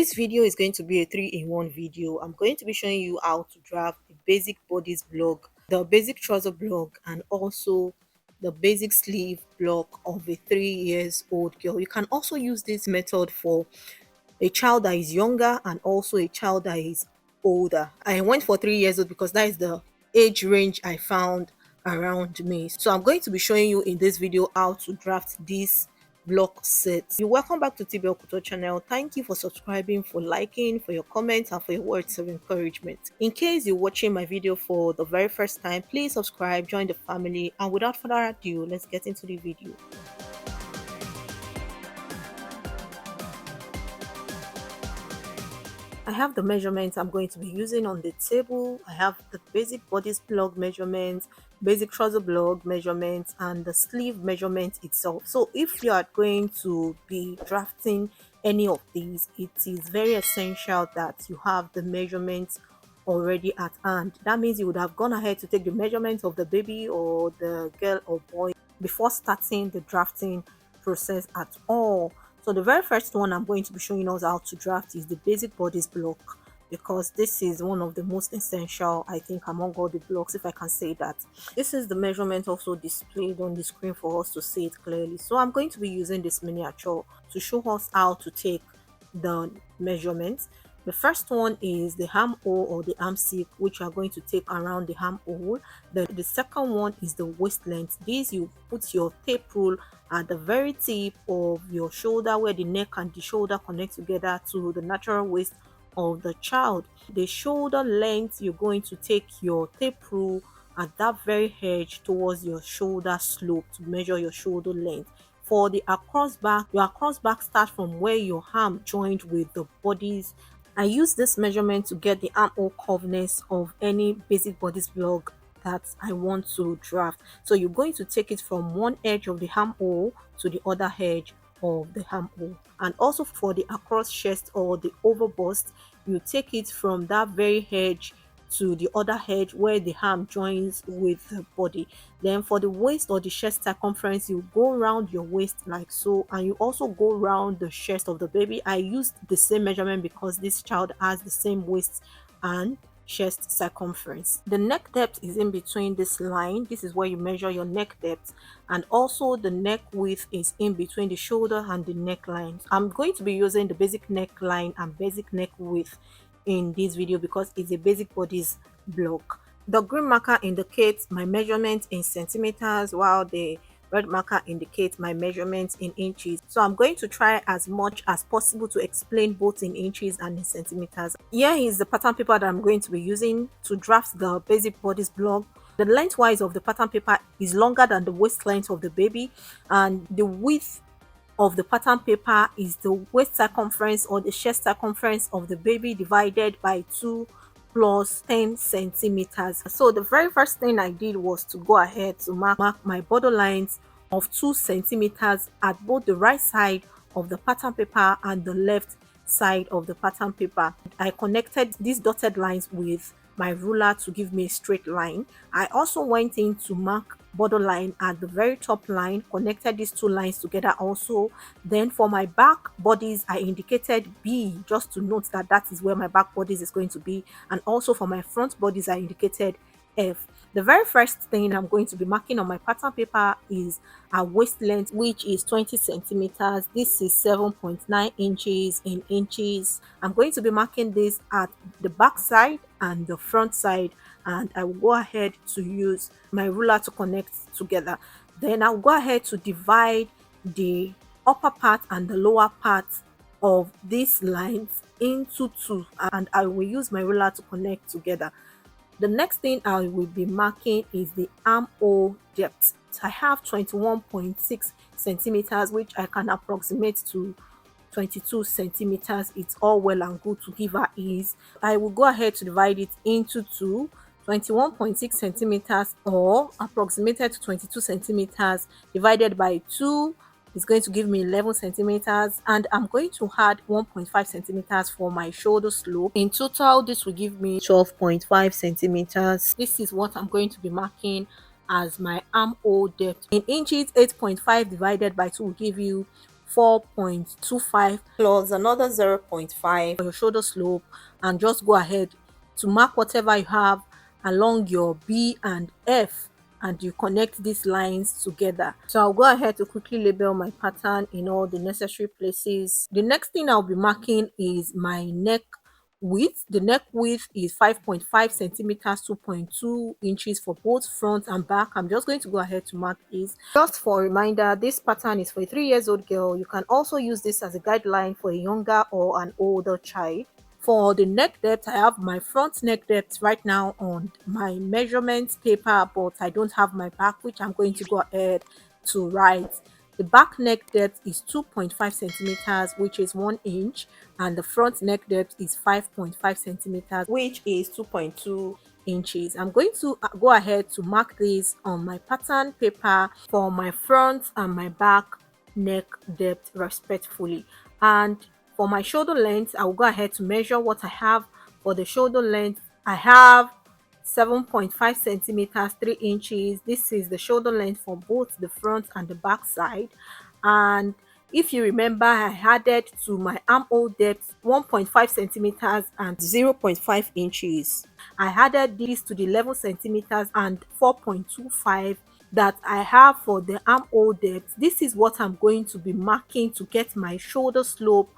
This video is going to be a three-in-one video. I'm going to be showing you how to draft the basic bodice block, the basic trouser block, and also the basic sleeve block of a 3 years old girl. You can also use this method for a child that is younger and also a child that is older. I went for 3 years old because that is the age range I found around me. So I'm going to be showing you in this video how to draft this block set. You're welcome back to TB Okuto channel. Thank you for subscribing, for liking, for your comments, and for your words of encouragement. In case you're watching my video for the very first time, please subscribe, join the family, and without further ado, let's get into the video. I have the measurements I'm going to be using on the table. I have the basic bodice block measurements, basic trouser block measurements, and the sleeve measurement itself. So if you are going to be drafting any of these, it is very essential that you have the measurements already at hand. That means you would have gone ahead to take the measurements of the baby or the girl or boy before starting the drafting process at all. So the very first one I'm going to be showing us how to draft is the basic bodice block, because this is one of the most essential, I think, among all the blocks, if I can say that. This is the measurement also displayed on the screen for us to see it clearly. So I'm going to be using this miniature to show us how to take the measurements. The first one is the armhole or the arm seek, which you are going to take around the armhole. The second one is the waist length. This you put your tape rule at the very tip of your shoulder, where the neck and the shoulder connect together to the natural waist of the child. The shoulder length, you're going to take your tape rule at that very edge towards your shoulder slope to measure your shoulder length. For the across back, your across back starts from where your arm joined with the bodies. I use this measurement to get the armhole curveness of any basic bodice block that I want to draft. So you're going to take it from one edge of the armhole to the other edge of the armhole. And also for the across chest or the over bust, you take it from that very edge to the other edge where the arm joins with the body. Then for the waist or the chest circumference, you go around your waist like so, and you also go around the chest of the baby. I used the same measurement because this child has the same waist and chest circumference. The neck depth is in between this line. This is where you measure your neck depth, and also the neck width is in between the shoulder and the neckline. I'm going to be using the basic neckline and basic neck width in this video because it's a basic bodice block. The green marker indicates my measurement in centimeters, while the red marker indicates my measurements in inches. So I'm going to try as much as possible to explain both in inches and in centimeters. Here is the pattern paper that I'm going to be using to draft the basic bodice block. The lengthwise of the pattern paper is longer than the waist length of the baby, and the width of the pattern paper is the waist circumference or the chest circumference of the baby divided by 2 plus 10 centimeters. So the very first thing I did was to go ahead to mark my borderlines of 2 centimeters at both the right side of the pattern paper and the left side of the pattern paper. I connected these dotted lines with my ruler to give me a straight line. I also went in to mark borderline at the very top line, connected these two lines together also. Then for my back bodies, I indicated B just to note that that is where my back bodies is going to be, and also for my front bodies I indicated F. The very first thing I'm going to be marking on my pattern paper is a waist length, which is 20 centimeters. This is 7.9 inches in inches. I'm going to be marking this at the back side and the front side, and I will go ahead to use my ruler to connect together. Then I'll go ahead to divide the upper part and the lower part of these lines into 2, and I will use my ruler to connect together. The next thing I will be marking is the armhole depth. I have 21.6 centimeters, which I can approximate to 22 centimeters. It's all well and good to give her ease. I will go ahead to divide it into 2. 21.6 centimeters or approximated to 22 centimeters divided by 2 is going to give me 11 centimeters, and I'm going to add 1.5 centimeters for my shoulder slope. In total, this will give me 12.5 centimeters. This is what I'm going to be marking as my armhole depth. In inches, 8.5 divided by 2 will give you 4.25 plus another 0.5 for your shoulder slope, and just go ahead to mark whatever you have along your B and F, and you connect these lines together. So I'll go ahead to quickly label my pattern in all the necessary places. The next thing I'll be marking is my neck width. The neck width is 5.5 centimeters, 2.2 inches for both front and back. I'm just going to go ahead to mark this. Just for a reminder, this pattern is for a 3-year-old girl. You can also use this as a guideline for a younger or an older child. For the neck depth, I have my front neck depth right now on my measurements paper, but I don't have my back, which I'm going to go ahead to write. The back neck depth is 2.5 centimeters, which is 1 inch, and the front neck depth is 5.5 centimeters, which is 2.2 inches. I'm going to go ahead to mark this on my pattern paper for my front and my back neck depth respectively. And for my shoulder length, I will go ahead to measure what I have. For the shoulder length, I have 7.5 centimeters, 3 inches. This is the shoulder length for both the front and the back side. And if you remember, I added to my armhole depth 1.5 centimeters and 0.5 inches. I added this to the 11 centimeters and 4.25 that I have for the armhole depth. This is what I'm going to be marking to get my shoulder slope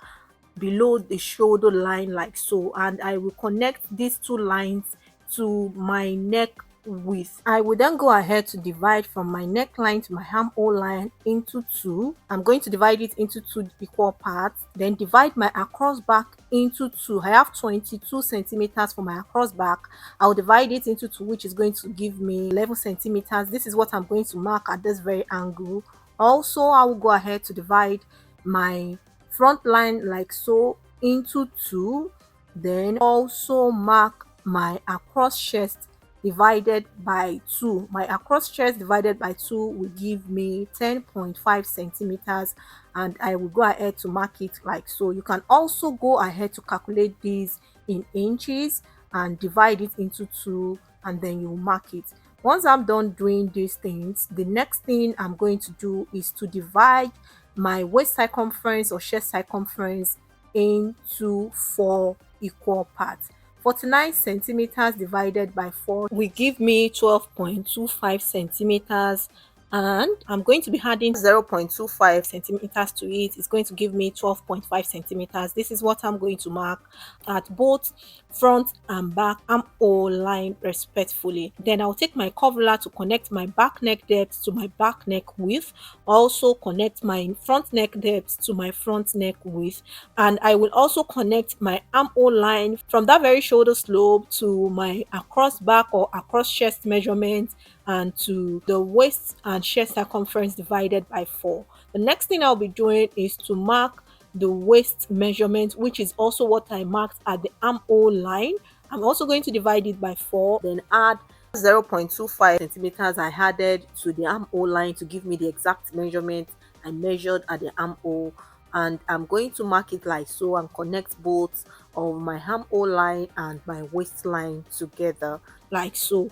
below the shoulder line, like so, and I will connect these two lines to my neck width. I will then go ahead to divide from my neckline to my armhole line into two. I'm going to divide it into two equal parts, then divide my across back into two. I have 22 centimeters for my across back. I'll divide it into two, which is going to give me 11 centimeters. This is what I'm going to mark at this very angle. Also, I will go ahead to divide my front line like so into two, then also mark my across chest divided by 2. My across chest divided by 2 will give me 10.5 centimeters, and I will go ahead to mark it like so. You can also go ahead to calculate this in inches and divide it into 2, and then you mark it. Once I'm done doing these things, the next thing I'm going to do is to divide my waist circumference or chest circumference into 4 equal parts. 49 centimeters divided by 4 will give me 12.25 centimeters, and I'm going to be adding 0.25 centimeters to it. It's going to give me 12.5 centimeters. This is what I'm going to mark at both front and back armhole line respectively. Then I'll take my curvature to connect my back neck depth to my back neck width, also connect my front neck depth to my front neck width, and I will also connect my armhole line from that very shoulder slope to my across back or across chest measurement, and to the waist and chest circumference divided by 4. The next thing I'll be doing is to mark the waist measurement, which is also what I marked at the armhole line. I'm also going to divide it by 4, then add 0.25 centimeters I added to the armhole line to give me the exact measurement I measured at the armhole, and I'm going to mark it like so and connect both of my armhole line and my waistline together like so.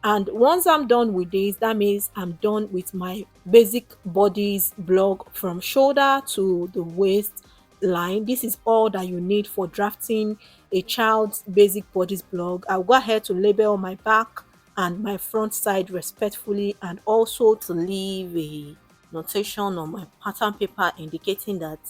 And once I'm done with this, that means I'm done with my basic bodice block from shoulder to the waist line. This is all that you need for drafting a child's basic bodice block. I'll go ahead to label my back and my front side respectively, and also to leave a notation on my pattern paper indicating that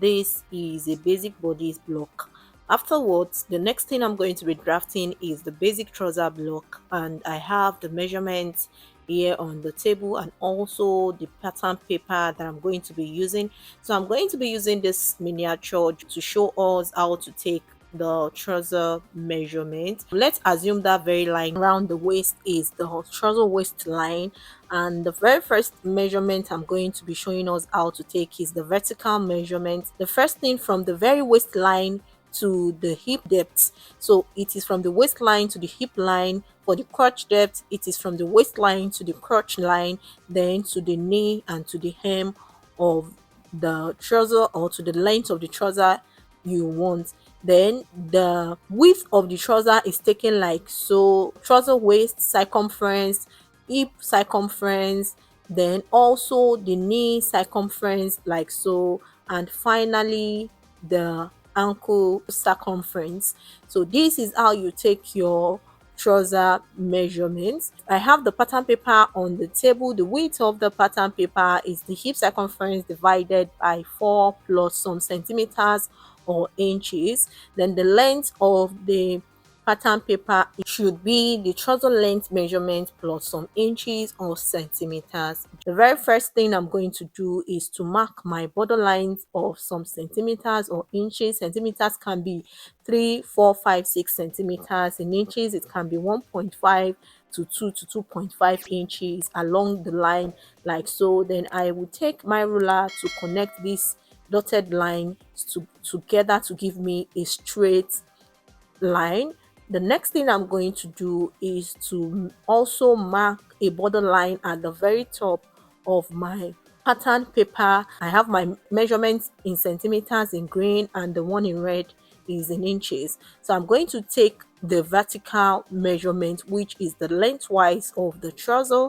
this is a basic bodice block. Afterwards, the next thing I'm going to be drafting is the basic trouser block, and I have the measurements here on the table and also the pattern paper that I'm going to be using. So I'm going to be using this miniature to show us how to take the trouser measurement. Let's assume that very line around the waist is the trouser waist line, and the very first measurement I'm going to be showing us how to take is the vertical measurement. The first thing from the very waistline to the hip depth, so it is from the waistline to the hip line. For the crotch depth, it is from the waistline to the crotch line, then to the knee and to the hem of the trouser, or to the length of the trouser you want. Then the width of the trouser is taken like so: trouser waist circumference, hip circumference, then also the knee circumference like so, and finally the ankle circumference. So this is how you take your trouser measurements. I have the pattern paper on the table. The width of the pattern paper is the hip circumference divided by 4 plus some centimeters or inches. Then the length of the pattern paper, it should be the trouser length measurement plus some inches or centimeters. The very first thing I'm going to do is to mark my borderlines of some centimeters or inches. Centimeters can be 3, 4, 5, 6 centimeters. In inches it can be 1.5 to 2 to 2.5 inches along the line, like so. Then I will take my ruler to connect this dotted line together to give me a straight line. The next thing I'm going to do is to also mark a borderline at the very top of my pattern paper. I have my measurements in centimeters in green and the one in red is in inches. So I'm going to take the vertical measurement, which is the lengthwise of the trouser.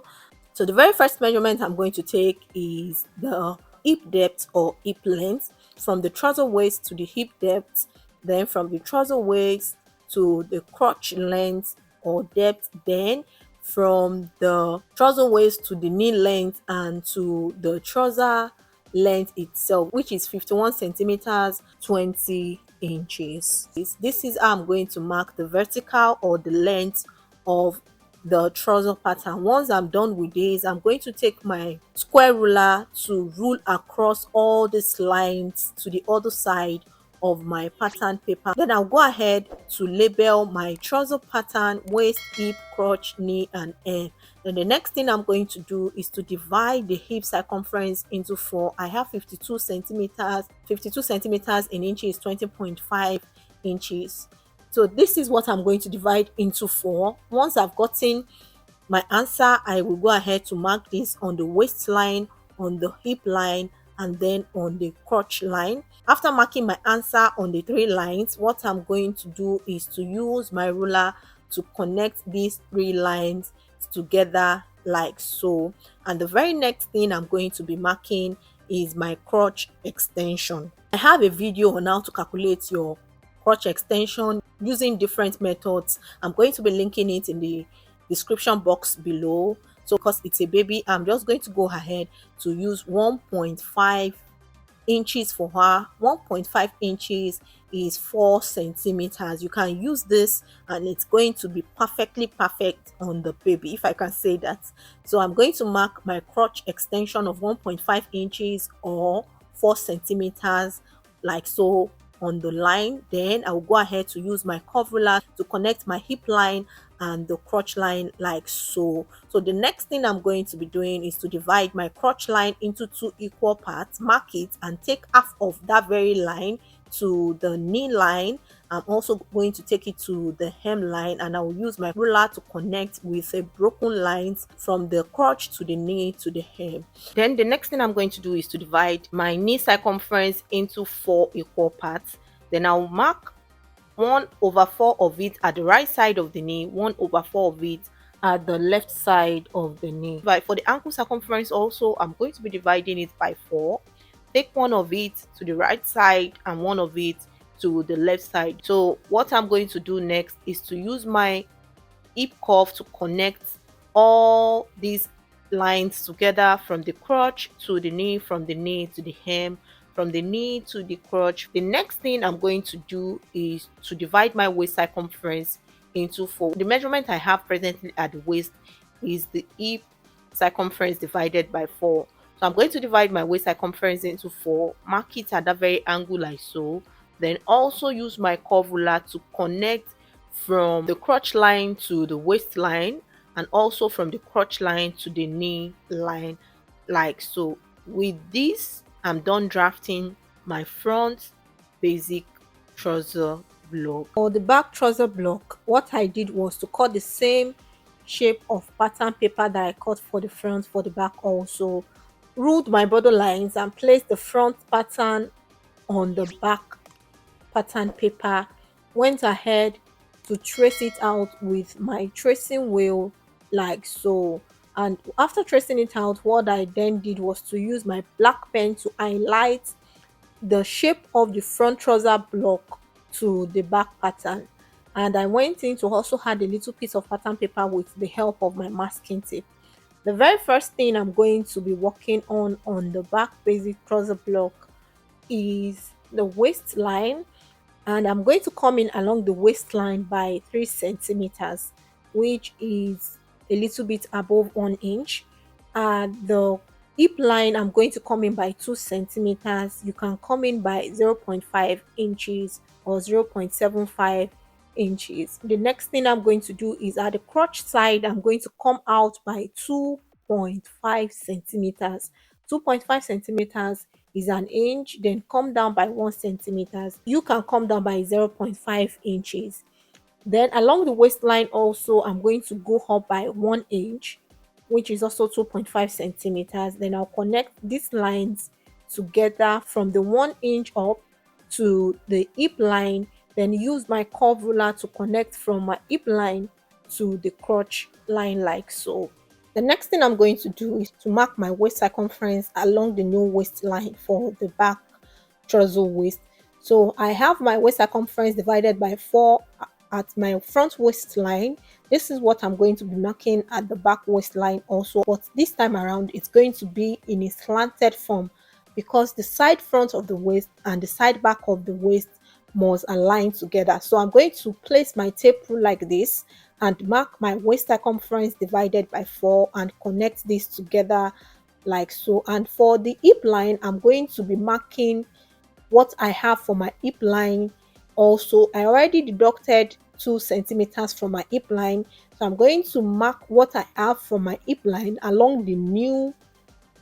So the very first measurement I'm going to take is the hip depth or hip length from the trouser waist to the hip depth, then from the trouser waist to the crotch length or depth, then from the trouser waist to the knee length and to the trouser length itself, which is 51 centimeters 20 inches. This is how I'm going to mark the vertical or the length of the trouser pattern. Once I'm done with this, I'm going to take my square ruler to rule across all these lines to the other side of my pattern paper. Then I'll go ahead to label my trouser pattern: waist, hip, crotch, knee and hem. Then the next thing I'm going to do is to divide the hip circumference into 4. I have 52 centimeters. 52 centimeters in inches, 20.5 inches. So this is what I'm going to divide into 4. Once I've gotten my answer, I will go ahead to mark this on the waistline, on the hip line, and then on the crotch line. After marking my answer on the 3 lines, what I'm going to do is to use my ruler to connect these 3 lines together like so. And the very next thing I'm going to be marking is my crotch extension. I have a video on how to calculate your crotch extension using different methods. I'm going to be linking it in the description box below. So because it's a baby, I'm just going to go ahead to use 1.5 inches for her. 1.5 inches is 4 centimeters. You can use this and it's going to be perfectly perfect on the baby, if I can say that. So I'm going to mark my crotch extension of 1.5 inches or 4 centimeters like so on the line. Then I will go ahead to use my curve ruler to connect my hip line and the crotch line like so. So the next thing I'm going to be doing is to divide my crotch line into 2 equal parts, mark it and take half of that very line to the knee line. I'm also going to take it to the hem line and I will use my ruler to connect with a broken lines from the crotch to the knee to the hem. Then the next thing I'm going to do is to divide my knee circumference into 4 equal parts. Then I'll mark 1/4 of it at the right side of the knee, 1/4 of it at the left side of the knee. But for the ankle circumference also, I'm going to be dividing it by 4. Take one of it to the right side and one of it to the left side. So what I'm going to do next is to use my hip curve to connect all these lines together from the crotch to the knee, from the knee to the hem, from the knee to the crotch. The next thing I'm going to do is to divide my waist circumference into 4. The measurement I have presently at the waist is the hip circumference divided by 4. So I'm going to divide my waist circumference into 4, mark it at that very angle like so, then also use my curve ruler to connect from the crotch line to the waistline and also from the crotch line to the knee line like so. With this, I'm done drafting my front basic trouser block. For the back trouser block, what I did was to cut the same shape of pattern paper that I cut for the front for the back also. Ruled my border lines and placed the front pattern on the back pattern paper. Went ahead to trace it out with my tracing wheel like so. And after tracing it out, what I then did was to use my black pen to highlight the shape of the front trouser block to the back pattern, and I went in to also add a little piece of pattern paper with the help of my masking tape. The very first thing I'm going to be working on the back basic trouser block is the waistline, and I'm going to come in along the waistline by 3 centimeters, which is a little bit above 1 inch. And the hip line, I'm going to come in by 2 centimeters. You can come in by 0.5 inches or 0.75 inches. The next thing I'm going to do is at the crotch side, I'm going to come out by 2.5 centimeters. 2.5 centimeters is 1 inch, then come down by 1 centimeters. You can come down by 0.5 inches. Then along the waistline also, I'm going to go up by 1 inch, which is also 2.5 centimeters. Then I'll connect these lines together from the 1 inch up to the hip line, then use my curve ruler to connect from my hip line to the crotch line like so. The next thing I'm going to do is to mark my waist circumference along the new waistline for the back trouser waist. So I have my waist circumference divided by 4 at my front waistline. This is what I'm going to be marking at the back waistline also, but this time around it's going to be in a slanted form because the side front of the waist and the side back of the waist must align together. So I'm going to place my tape rule like this and mark my waist circumference divided by 4 and connect this together like so. And for the hip line, I'm going to be marking what I have for my hip line. Also, I already deducted 2 centimeters from my hip line, so I'm going to mark what I have from my hip line along the new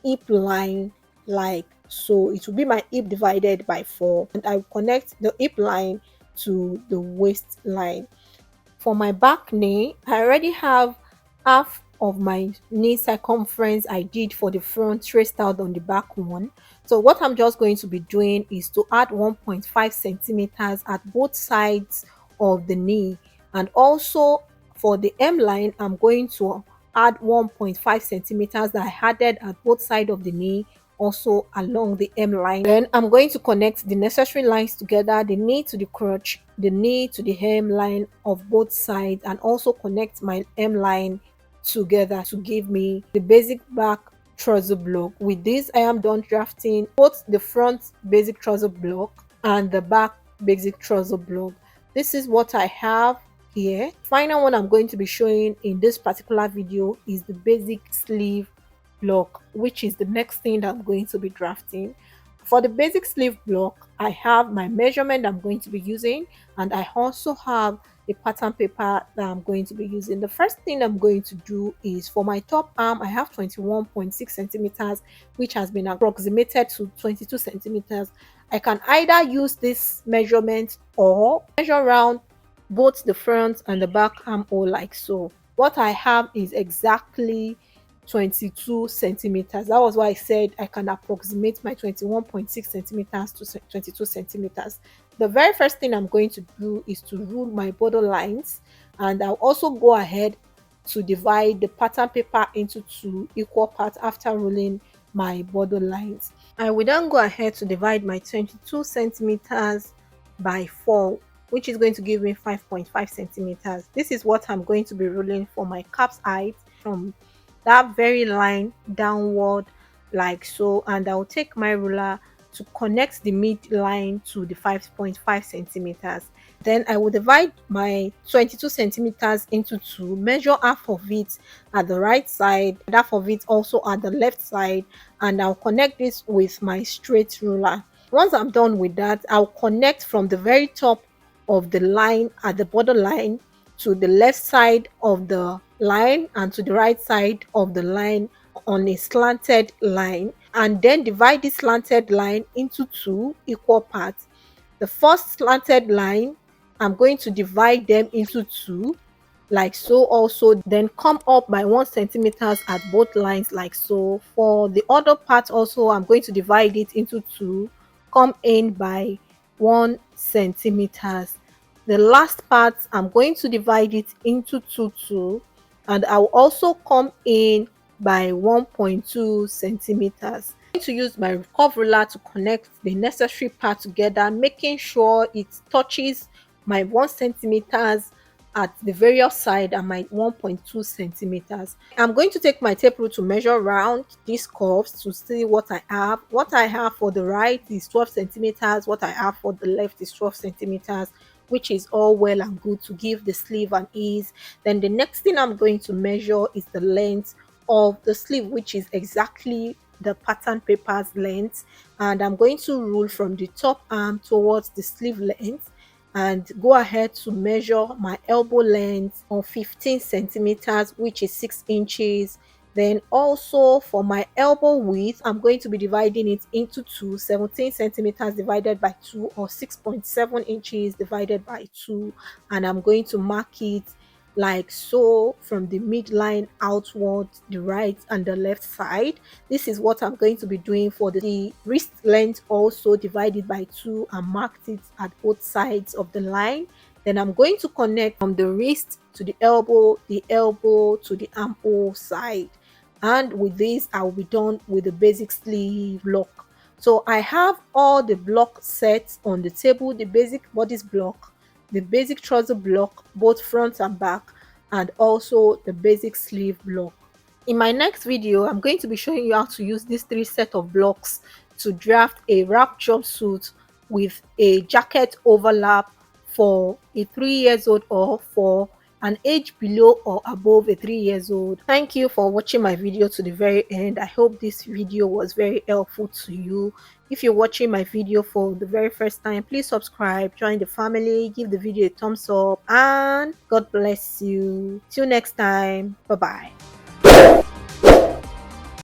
hip line like so. It will be my hip divided by 4, and I will connect the hip line to the waistline. For my back knee, I already have half of my knee circumference I did for the front traced out on the back one. So what I'm just going to be doing is to add 1.5 centimeters at both sides of the knee, and also for the M line, I'm going to add 1.5 centimeters that I added at both sides of the knee, also along the M line. Then I'm going to connect the necessary lines together, the knee to the crotch, the knee to the hem line of both sides, and also connect my M line together to give me the basic back trouser block. With this, I am done drafting both the front basic trouser block and the back basic trouser block. This is what I have here. Final one I'm going to be showing in this particular video is the basic sleeve block, which is the next thing that I'm going to be drafting. For the basic sleeve block, I have my measurement I'm going to be using, and I also have a pattern paper that I'm going to be using. The first thing I'm going to do is for my top arm, I have 21.6 centimeters, which has been approximated to 22 centimeters. I can either use this measurement or measure around both the front and the back armhole like so. What I have is exactly 22 centimeters. That was why I said I can approximate my 21.6 centimeters to 22 centimeters. The very first thing I'm going to do is to rule my border lines, and I'll also go ahead to divide the pattern paper into 2 equal parts after ruling my border lines. I will then go ahead to divide my 22 centimeters by 4, which is going to give me 5.5 centimeters. This is what I'm going to be ruling for my cap's height from that very line downward like so, and I'll take my ruler to connect the midline to the 5.5 centimeters. Then I will divide my 22 centimeters into 2, measure half of it at the right side, half of it also at the left side, and I'll connect this with my straight ruler. Once I'm done with that, I'll connect from the very top of the line at the border line to the left side of the line and to the right side of the line on a slanted line, and then divide this slanted line into 2 equal parts. The first slanted line, I'm going to divide them into 2 like so also, then come up by 1 centimeters at both lines like so. For the other part also, I'm going to divide it into 2, come in by 1 centimeters. The last part, I'm going to divide it into 2 too, and I'll also come in by 1.2 centimeters. to use my curve ruler to connect the necessary part together, making sure it touches my 1 centimeters at the various side and my 1.2 centimeters. I'm going to take my tape rule to measure around these curves to see what I have. What I have for the right is 12 centimeters. What I have for the left is 12 centimeters, which is all well and good to give the sleeve an ease. Then the next thing I'm going to measure is the length of the sleeve, which is exactly the pattern paper's length, and I'm going to rule from the top arm towards the sleeve length and go ahead to measure my elbow length of 15 centimeters, which is 6 inches. Then also for my elbow width, I'm going to be dividing it into two: 17 centimeters divided by 2, or 6.7 inches divided by 2, and I'm going to mark it like so from the midline outward, the right and the left side. This is what I'm going to be doing for the wrist length, also divided by 2 and marked it at both sides of the line. Then I'm going to connect from the wrist to the elbow to the armhole side, and with this I will be done with the basic sleeve block. So I have all the block sets on the table: the basic bodice block, the basic trouser block, both front and back, and also the basic sleeve block. In my next video, I'm going to be showing you how to use these 3 sets of blocks to draft a wrap jumpsuit with a jacket overlap for a 3 years old, or for an age below or above a 3 years old. Thank you for watching my video to the very end. I hope this video was very helpful to you. If you're watching my video for the very first time, please subscribe, join the family, give the video a thumbs up, and God bless you. Till next time, bye bye.